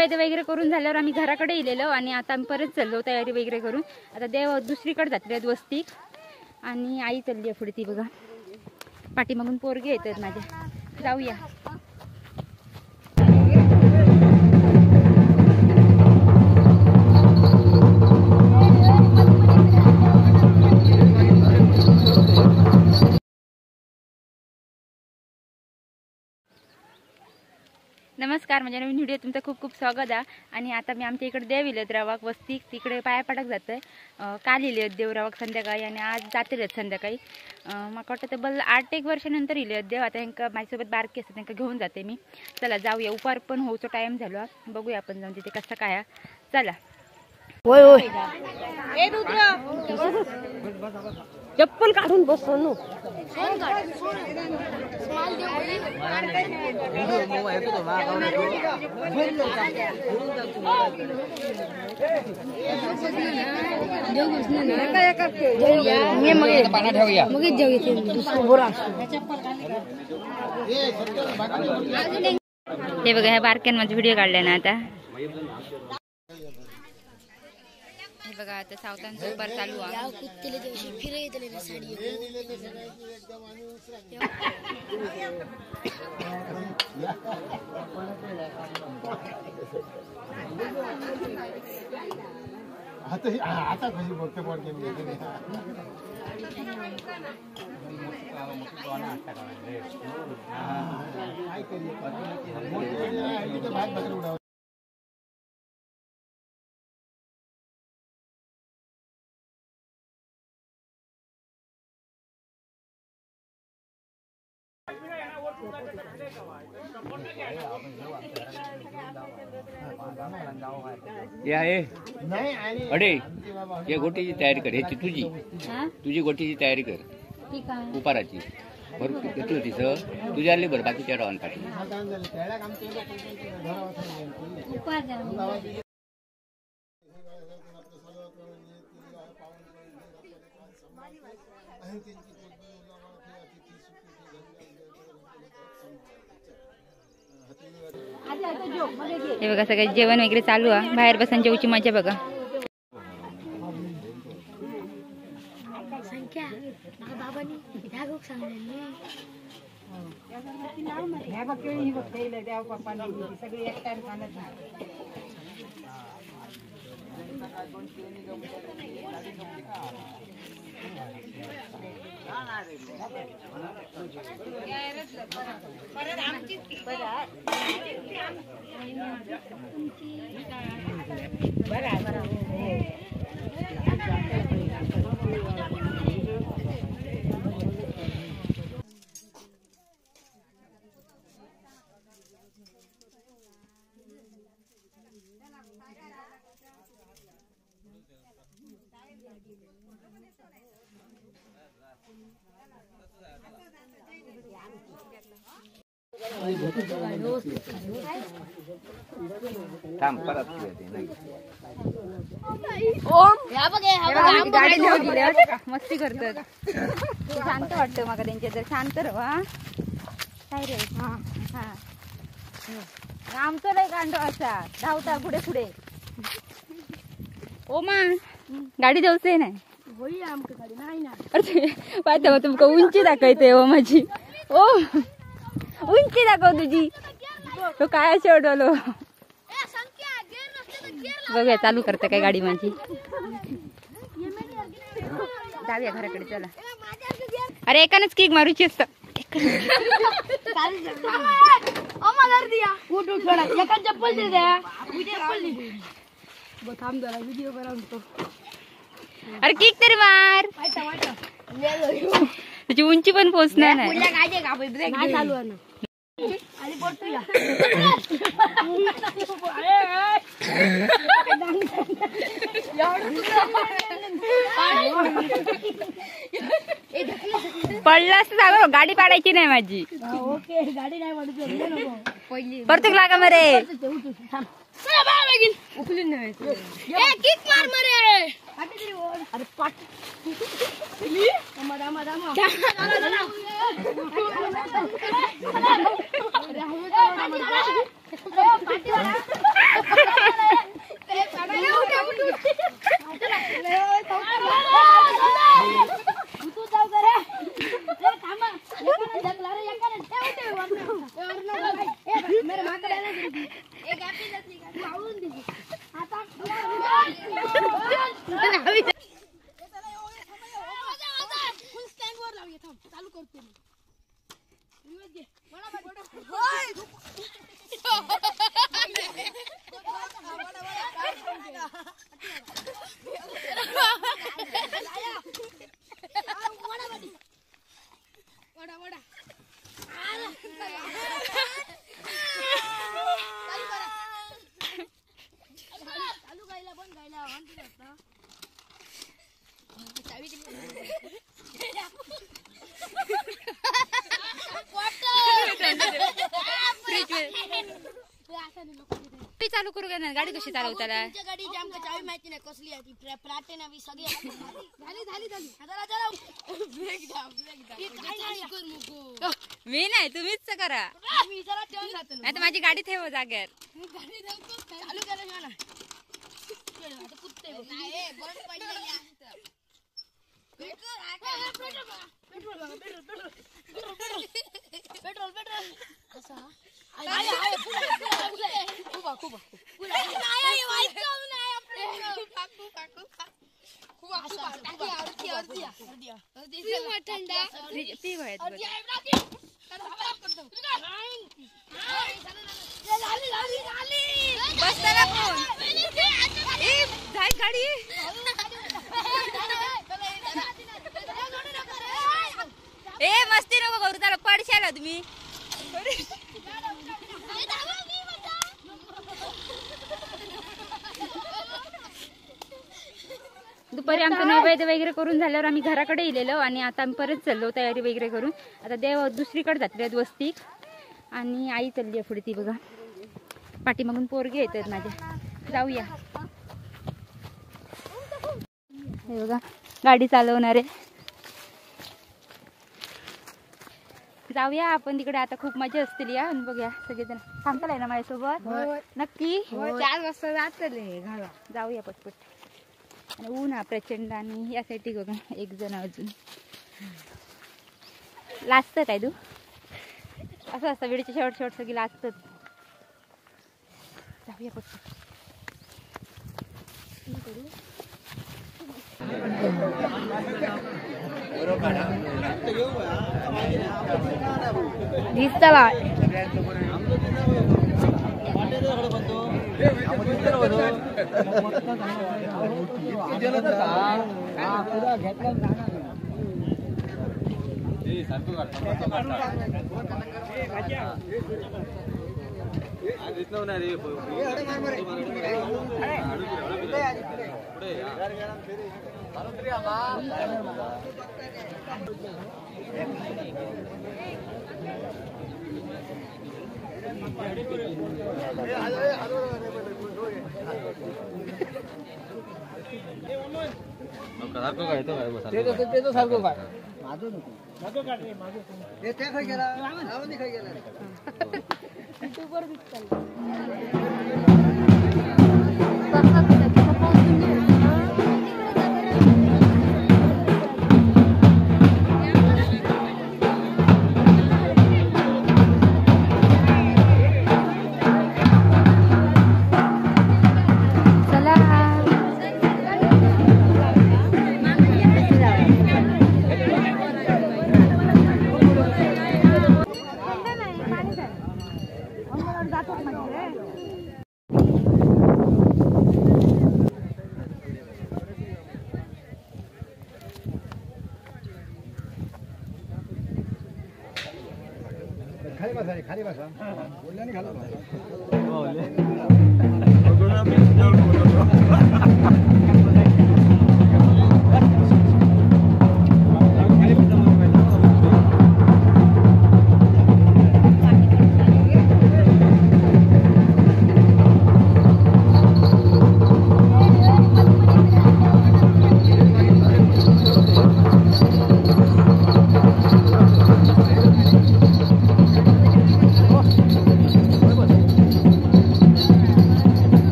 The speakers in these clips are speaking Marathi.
नैवेद्य वगैरे करून झाल्यावर आम्ही घराकडे गेलेलो आणि आता आम्ही परत चाललो तयारी वगैरे करून. आता देव दुसरीकडे जातले आहेत वस्ती आणि आई चालली आहे पुढे ती बघा. पाठीमागून पोरगे येतात माझ्या. जाऊया. नमस्कार, माझ्या नवीन व्हिडिओ तुमचं खूप खूप स्वागत आहे. आणि आता मी आमच्या इकडे देव इलेत रावाक वस्ती तिकडे पाया पडक जातोय. काल इले देव रावाक संध्याकाळी आणि आज जातील संध्याकाळी. मला वाटतं तब्बल 8-1 वर्षानंतर इले देव. आता त्यांना माझ्यासोबत बारकी असतात त्यांना घेऊन जाते मी. चला जाऊया. उपार पण होऊचा टाइम झालो. बघूया आपण जाऊन तिथे कसं काय. चला. होय होय चप्पल काढून बसतो नो. हे बघा ह्या बारक्यांमध्ये व्हिडिओ काढलाय ना आता. हे बघा आता सावतांचा उपार चालू आहे. आता कशी बोलते बोलते अडे या गोटीची तयारी कर. ह्याची तुझी गोटीची तयारी कर उपाराची. भरपूर घेतलं तिचं तुझ्या आली बरं बाकीच्या रावांसाठी. हे बघा सगळं जेवण वगैरे चालू आहे. बाहेर बसून जेवची मजा बघा. मस्ती करतात. शांत वाटतं मला त्यांच्या जर शांत रहा. काय रे हा हा आमचं लय कांडो असा धावता पुढे पुढे. ओ मा गाडी जाऊचे नाही. अरे पाहता तुमका उंची दाखवते ओ माझी. ओ उंची दाखव तुझी. तो काय शेवटलो बघूया चालू करते काय गाडी माझी. जाऊया घराकडे चला. अरे एकानच किक मारूची असत. अरे किक तरी मार. तुझी उंची पण पोचणार नाही. चालू आहे पडला असं सांग. गाडी पाडायची नाही माझी. गाडी नाही परतूक लागा मरे. चालू करू का गाडी कशी चालवताना गाडी जाम चावी माहिती नाही कसली आहे ती प्राटे नवी सगळी मी नाही तुम्हीच करा आता माझी गाडी ठेव जागेवर चालू करा ना कुत्ते पेट्रोल गाडी ए मस्ती नको करू त्याला पडशाला तुम्ही दुपारी आमचं नैवेद्य वगैरे करून झाल्यावर आम्ही घराकडे गेलेलो आणि आता आम्ही परत चाललो तयारी वगैरे करून. आता देव दुसरीकडे जातले आहेत वस्तीक आणि आई चालली आहे पुढे ती बघा पाठीमागून पोरगे येतात माझ्या. जाऊया हे बघा गाडी चालवणारे जाऊया आपण तिकडे. आता खूप मजा असतील या आणि बघूया सगळेजण थांबताय ना माझ्यासोबत नक्की 4 वाजता जातले घाला जाऊया पटपट. आणि ऊन हा प्रचंड आणि यासाठी बघा एक जण अजून लाजतं काय तू असं असतं वेळेच्या शेवट सगळी लाजतात. जाऊया पटपट. दिसतला खाली बसा बोलल्याने खाली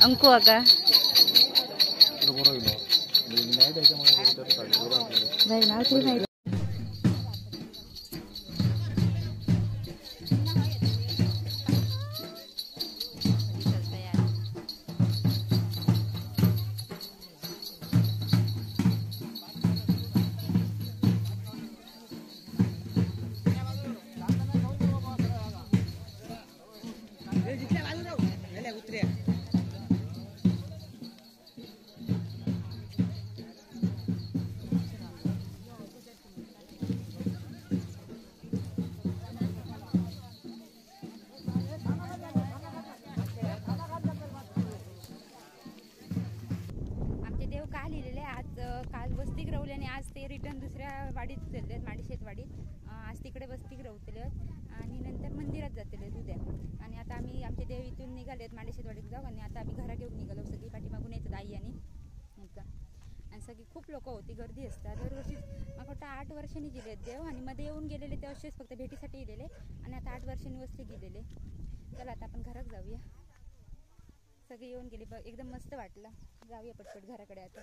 अंकु अका नाही नाव ते नाही काल वस्तीक रवल्याने आज ते रिटर्न दुसऱ्या वाडीत चाललेत, माडीशेतवाडीत. आज तिकडे वस्तीक रवतलेत आणि नंतर मंदिरात जातलेत उद्या. आणि आता आम्ही आमचे देव इथून निघालेत माडीशेतवाडीत जाऊ आणि आता आम्ही घरा घेऊन निघालो. सगळी पाठीमागून येतात आई आणि सगळी खूप लोक होती, गर्दी असतात दरवर्षी. मग वाटतं 8 वर्षांनी गेलेत देव आणि मध्ये येऊन गेलेले ते असेच फक्त भेटीसाठी गेलेले आणि आता 8 वर्षांनी वस्ती गेलेले. चला आता आपण घरात जाऊया. सगळे येऊन गेले, एकदम मस्त वाटलं. जाऊया पटपट घराकडे आता.